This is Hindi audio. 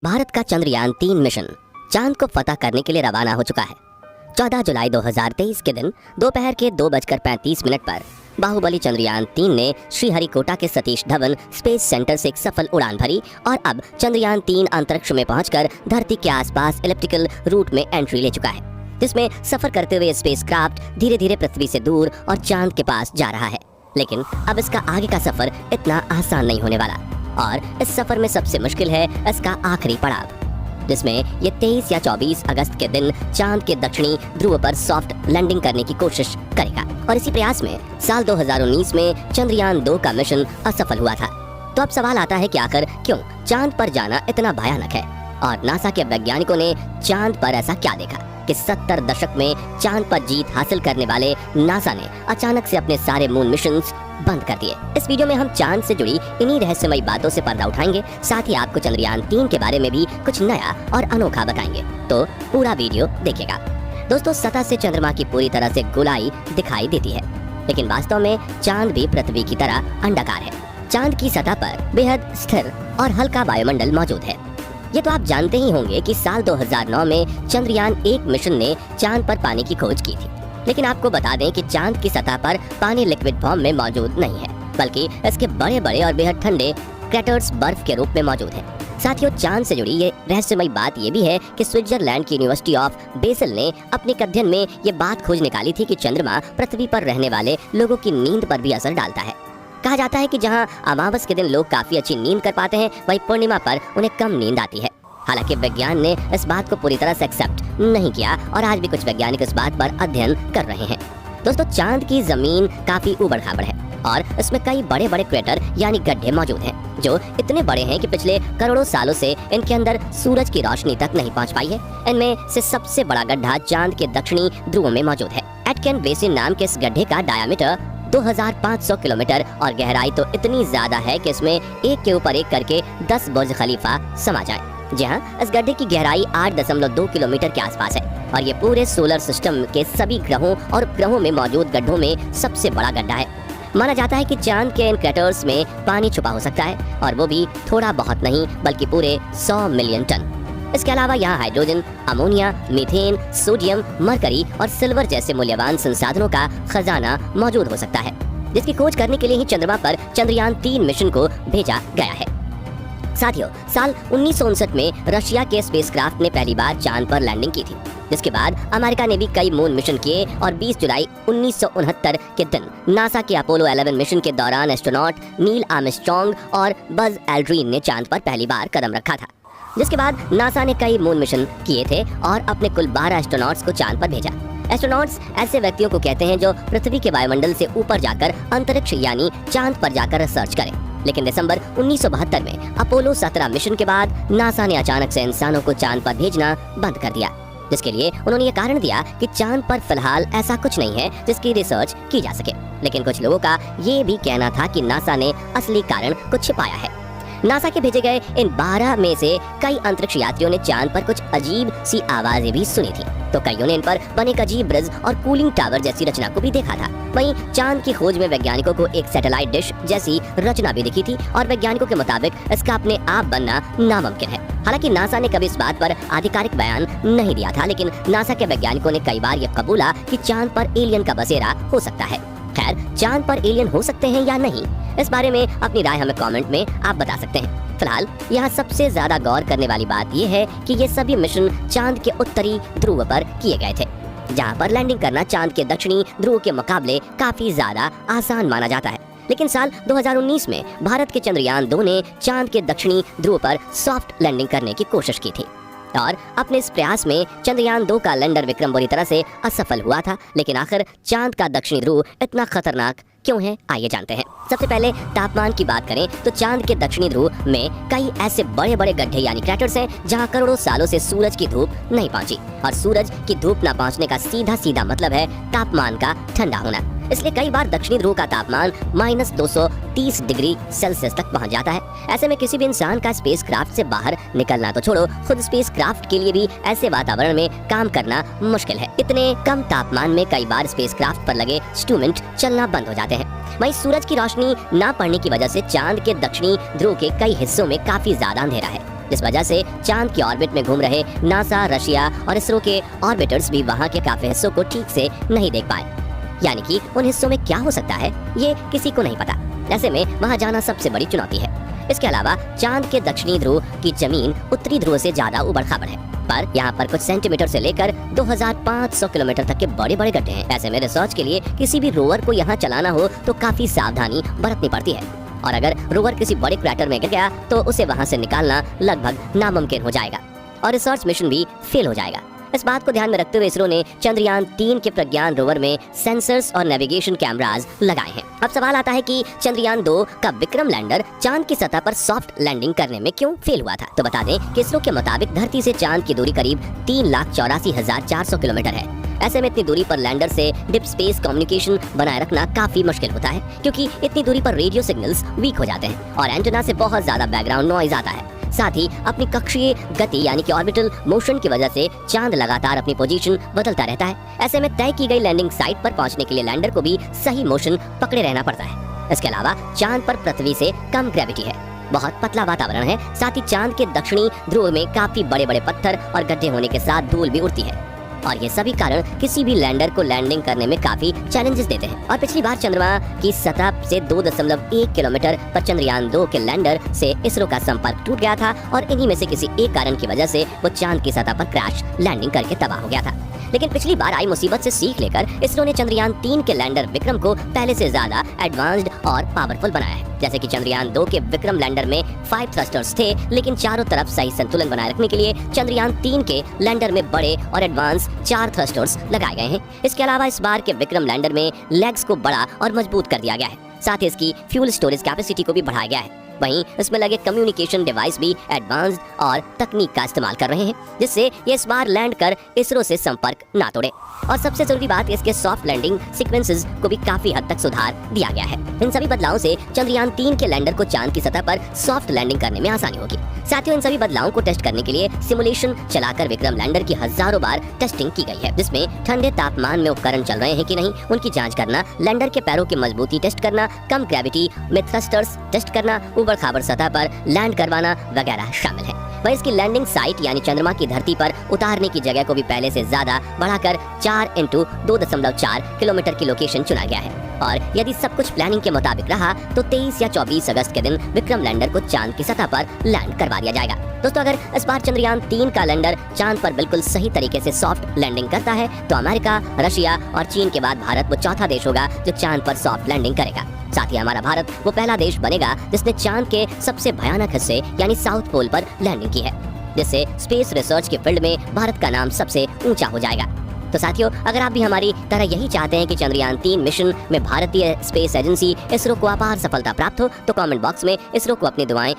भारत का चंद्रयान-3 मिशन चांद को फतह करने के लिए रवाना हो चुका है। 14 जुलाई 2023 के दिन दोपहर के 2:35 पर बाहुबली चंद्रयान-3 ने श्रीहरिकोटा के सतीश धवन स्पेस सेंटर से एक सफल उड़ान भरी और अब चंद्रयान-3 अंतरिक्ष में पहुंचकर धरती के आसपास इलिप्टिकल रूट में एंट्री ले चुका है, जिसमें सफर करते हुए स्पेसक्राफ्ट धीरे धीरे पृथ्वी से दूर और चांद के पास जा रहा है। लेकिन अब इसका आगे का सफर इतना आसान नहीं होने वाला और इस सफर में सबसे मुश्किल है इसका आखिरी पड़ाव, जिसमें ये 23 या 24 अगस्त के दिन चांद के दक्षिणी ध्रुव पर सॉफ्ट लैंडिंग करने की कोशिश करेगा। और इसी प्रयास में साल 2019 में चंद्रयान-2 का मिशन असफल हुआ था। तो अब सवाल आता है कि आखिर क्यों चांद पर जाना इतना भयानक है और नासा के वैज्ञानिकों ने चांद पर ऐसा क्या देखा कि 70 दशक में चांद पर जीत हासिल करने वाले नासा ने अचानक से अपने सारे मून मिशंस बंद कर दिए। इस वीडियो में हम चांद से जुड़ी इन्हीं रहस्यमयी बातों से पर्दा उठाएंगे, साथ ही आपको चंद्रयान-3 के बारे में भी कुछ नया और अनोखा बताएंगे। तो पूरा वीडियो देखिएगा। दोस्तों, सतह से चंद्रमा की पूरी तरह से गोलाई दिखाई देती है, लेकिन वास्तव में चांद भी पृथ्वी की तरह अंडाकार है। चांद की सतह पर बेहद स्थिर और हल्का वायुमंडल मौजूद है। ये तो आप जानते ही होंगे कि साल 2009 में चंद्रयान-1 मिशन ने चांद पर पानी की खोज की थी, लेकिन आपको बता दें कि चांद की सतह पर पानी लिक्विड फॉर्म में मौजूद नहीं है, बल्कि इसके बड़े बड़े और बेहद ठंडे क्रेटर्स बर्फ के रूप में मौजूद हैं। साथियों, चांद से जुड़ी ये रहस्यमयी बात ये भी है कि स्विट्जरलैंड की यूनिवर्सिटी ऑफ बेसल ने अपने एक अध्ययन में ये बात खोज निकाली थी कि चंद्रमा पृथ्वी पर रहने वाले लोगों की नींद पर भी असर डालता है। कहा जाता है कि जहां अमावस के दिन लोग काफी अच्छी नींद कर पाते हैं, वहीं पूर्णिमा पर उन्हें कम नींद आती है। हालांकि विज्ञान ने इस बात को पूरी तरह से एक्सेप्ट नहीं किया और आज भी कुछ वैज्ञानिक इस बात पर अध्ययन कर रहे हैं। दोस्तों, चांद की जमीन काफी ऊबड़-खाबड़ है और इसमें कई बड़े बड़े क्रेटर यानी गड्ढे मौजूद हैं, जो इतने बड़े हैं कि पिछले करोड़ों सालों से इनके अंदर सूरज की रोशनी तक नहीं पहुंच पाई है। इनमें से सबसे बड़ा गड्ढा चांद के दक्षिणी ध्रुव में मौजूद है। एटकेन बेसिन नाम के इस गड्ढे का डायामीटर 2500 किलोमीटर और गहराई तो इतनी ज्यादा है कि इसमें एक के ऊपर एक करके 10 बुर्ज खलीफा समा जाए। जी हाँ, इस गड्ढे की गहराई 8.2 किलोमीटर के आसपास है और ये पूरे सोलर सिस्टम के सभी ग्रहों और उपग्रहों में मौजूद गड्ढों में सबसे बड़ा गड्ढा है। माना जाता है कि चांद के इन क्रेटर्स में पानी छुपा हो सकता है, और वो भी थोड़ा बहुत नहीं बल्कि पूरे 100 मिलियन टन। इसके अलावा यहाँ hydrogen, ammonia, methane, sodium, mercury और सिल्वर जैसे मूल्यवान संसाधनों का खजाना मौजूद हो सकता है, जिसकी खोज करने के लिए ही चंद्रमा पर चंद्रयान-3 मिशन को भेजा गया है। साथियों, साल 1959 में रशिया के स्पेसक्राफ्ट ने पहली बार चांद पर लैंडिंग की थी, जिसके बाद अमेरिका ने भी कई मून मिशन किए और 20 जुलाई 1969 के दिन नासा के अपोलो 11 मिशन के दौरान एस्ट्रोनॉट नील आर्मस्ट्रॉन्ग और बज एल्ड्रिन ने चांद पर पहली बार कदम रखा था। जिसके बाद नासा ने कई मून मिशन किए थे और अपने कुल 12 एस्ट्रोनॉट्स को चांद पर भेजा। एस्ट्रोनॉट्स ऐसे व्यक्तियों को कहते हैं जो पृथ्वी के वायुमंडल से ऊपर जाकर अंतरिक्ष यानी चांद पर जाकर रिसर्च करें। लेकिन दिसंबर 1972 में अपोलो 17 मिशन के बाद नासा ने अचानक से इंसानों को चांद पर भेजना बंद कर दिया, जिसके लिए उन्होंने ये कारण दिया कि चांद पर फिलहाल ऐसा कुछ नहीं है जिसकी रिसर्च की जा सके। लेकिन कुछ लोगों का ये भी कहना था कि नासा ने असली कारण को छिपाया है। नासा के भेजे गए इन 12 में से कई अंतरिक्ष यात्रियों ने चांद पर कुछ अजीब सी आवाजें भी सुनी थी, तो कईयों ने इन पर बने एक अजीब ब्रिज और कूलिंग टावर जैसी रचना को भी देखा था। वहीं चांद की खोज में वैज्ञानिकों को एक सैटेलाइट डिश जैसी रचना भी दिखी थी और वैज्ञानिकों के मुताबिक इसका अपने आप बनना नामुमकिन है। हालांकि नासा ने कभी इस बात पर आधिकारिक बयान नहीं दिया था, लेकिन नासा के वैज्ञानिकों ने कई बार ये कबूला कि चांद पर एलियन का बसेरा हो सकता है। खैर, चांद पर एलियन हो सकते हैं या नहीं, इस बारे में अपनी राय हमें कमेंट में आप बता सकते हैं। फिलहाल यहाँ सबसे ज्यादा गौर करने वाली बात यह है कि ये सभी मिशन चांद के उत्तरी ध्रुव पर किए गए थे, जहाँ पर लैंडिंग करना चांद के दक्षिणी ध्रुव के मुकाबले काफी ज्यादा आसान माना जाता है। लेकिन साल 2019 में भारत के चंद्रयान-2 ने चांद के दक्षिणी ध्रुव पर सॉफ्ट लैंडिंग करने की कोशिश की थी और अपने इस प्रयास में चंद्रयान-2 का लैंडर विक्रम बुरी तरह से असफल हुआ था। लेकिन आखिर चांद का दक्षिणी ध्रुव इतना खतरनाक क्यों है, आइए जानते हैं। सबसे पहले तापमान की बात करें तो चांद के दक्षिणी ध्रुव में कई ऐसे बड़े बड़े गड्ढे यानी क्रेटर्स हैं जहां करोड़ों सालों से सूरज की धूप नहीं पहुंची, और सूरज की धूप न पहुंचने का सीधा सीधा मतलब है तापमान का ठंडा होना। इसलिए कई बार दक्षिणी ध्रुव का तापमान -230 डिग्री सेल्सियस तक पहुंच जाता है। ऐसे में किसी भी इंसान का स्पेसक्राफ्ट से बाहर निकलना तो छोड़ो, खुद स्पेसक्राफ्ट के लिए भी ऐसे वातावरण में काम करना मुश्किल है। इतने कम तापमान में कई बार स्पेसक्राफ्ट पर लगे इंस्ट्रूमेंट चलना बंद हो जाते हैं। वहीं सूरज की रोशनी न पड़ने की वजह से चांद के दक्षिणी ध्रुव के कई हिस्सों में काफी ज्यादा अंधेरा है। जिस वजह से चांद की ऑर्बिट में घूम रहे नासा, रशिया और इसरो के ऑर्बिटर्स भी वहाँ के काफी हिस्सों को ठीक से नहीं देख पाए। यानी कि उन हिस्सों में क्या हो सकता है ये किसी को नहीं पता। ऐसे में वहाँ जाना सबसे बड़ी चुनौती है। इसके अलावा चांद के दक्षिणी ध्रुव की जमीन उत्तरी ध्रुव से ज्यादा उबड़ खाबड़ है, पर यहाँ पर कुछ सेंटीमीटर से लेकर 2500 किलोमीटर तक के बड़े बड़े गड्ढे हैं। ऐसे में रिसर्च के लिए किसी भी रोवर को यहाँ चलाना हो तो काफी सावधानी बरतनी पड़ती है, और अगर रोवर किसी बड़े क्रैटर में गिर गया तो उसे वहाँ से निकालना लगभग नामुमकिन हो जाएगा और रिसर्च मिशन भी फेल हो जाएगा। इस बात को ध्यान में रखते हुए इसरो ने चंद्रयान 3 के प्रज्ञान रोवर में सेंसर्स और नेविगेशन कैमरास लगाए हैं। अब सवाल आता है कि चंद्रयान 2 का विक्रम लैंडर चांद की सतह पर सॉफ्ट लैंडिंग करने में क्यों फेल हुआ था। तो बता दें कि इसरो के मुताबिक धरती से चांद की दूरी करीब 3,84,400 किलोमीटर है। ऐसे में इतनी दूरी पर लैंडर से डीप स्पेस कम्युनिकेशन बनाए रखना काफी मुश्किल होता है, क्योंकि इतनी दूरी पर रेडियो सिग्नल्स वीक हो जाते हैं और एंटेना से बहुत ज्यादा बैकग्राउंड नॉइज आता है। साथ ही अपनी कक्षीय गति यानी कि ऑर्बिटल मोशन की वजह से चांद लगातार अपनी पोजीशन बदलता रहता है। ऐसे में तय की गई लैंडिंग साइट पर पहुंचने के लिए लैंडर को भी सही मोशन पकड़े रहना पड़ता है। इसके अलावा चांद पर पृथ्वी से कम ग्रेविटी है, बहुत पतला वातावरण है। साथ ही चांद के दक्षिणी ध्रुव में काफी बड़े बड़े पत्थर और गड्ढे होने के साथ धूल भी उड़ती है, और ये सभी कारण किसी भी लैंडर को लैंडिंग करने में काफी चैलेंजेस देते हैं। और पिछली बार चंद्रमा की सतह से 2.1 किलोमीटर पर चंद्रयान 2 के लैंडर से इसरो का संपर्क टूट गया था, और इन्हीं में से किसी एक कारण की वजह से वो चांद की सतह पर क्रैश लैंडिंग करके तबाह हो गया था। लेकिन पिछली बार आई मुसीबत से सीख लेकर इसरो ने चंद्रयान 3 के लैंडर विक्रम को पहले से ज्यादा एडवांस्ड और पावरफुल बनाया है। जैसे कि चंद्रयान 2 के विक्रम लैंडर में 5 थ्रस्टर्स थे, लेकिन चारों तरफ सही संतुलन बनाए रखने के लिए चंद्रयान 3 के लैंडर में बड़े और एडवांस 4 थ्रस्टर्स लगाए गए हैं। इसके अलावा इस बार के विक्रम लैंडर में लेग्स को बड़ा और मजबूत कर दिया गया है। साथ ही इसकी फ्यूल स्टोरेज कैपेसिटी को भी बढ़ाया गया है। वहीं इसमें लगे कम्युनिकेशन डिवाइस भी एडवांस्ड और तकनीक का इस्तेमाल कर रहे हैं, जिससे ये इस बार लैंड कर इसरो से संपर्क ना तोड़े। और सबसे जरूरी बात, इसके सॉफ्ट लैंडिंग सीक्वेंसेस को भी काफी हद तक सुधार दिया गया है। इन सभी बदलावों से चंद्रयान 3 के लैंडर को चांद की सतह पर सॉफ्ट लैंडिंग करने में आसानी होगी। साथ ही इन सभी बदलावों को टेस्ट करने के लिए सिमुलेशन चलाकर विक्रम लैंडर की हजारों बार टेस्टिंग की गई है, जिसमें ठंडे तापमान में उपकरण चल रहे हैं कि नहीं उनकी जांच करना, लैंडर के पैरों की मजबूती टेस्ट करना, कम ग्रेविटी में थ्रस्टर्स टेस्ट करना, ऊबड़ खाबड़ सतह पर लैंड करवाना वगैरह शामिल है। वहीं इसकी लैंडिंग साइट यानी चंद्रमा की धरती पर उतारने की जगह को भी पहले से ज्यादा बढ़ाकर 4x2.4 किलोमीटर की लोकेशन चुना गया है। और यदि सब कुछ प्लानिंग के मुताबिक रहा तो 23 या 24 अगस्त के दिन विक्रम लैंडर को चांद की सतह पर लैंड करवा दिया जाएगा। दोस्तों, अगर इस बार चंद्रयान 3 का लैंडर चांद पर बिल्कुल सही तरीके से सॉफ्ट लैंडिंग करता है तो अमेरिका, रशिया और चीन के बाद भारत वो चौथा देश होगा जो चांद पर सॉफ्ट लैंडिंग करेगा। साथ ही हमारा भारत वो पहला देश बनेगा जिसने चांद के सबसे भयानक हिस्से यानी साउथ पोल पर लैंडिंग की है, जिससे स्पेस रिसर्च के फील्ड में भारत का नाम सबसे ऊंचा हो जाएगा। तो साथियों, अगर आप भी हमारी तरह यही चाहते हैं कि चंद्रयान 3 मिशन में भारतीय स्पेस एजेंसी इसरो को अपार सफलता प्राप्त हो तो कमेंट बॉक्स में इसरो को अपनी दुआएं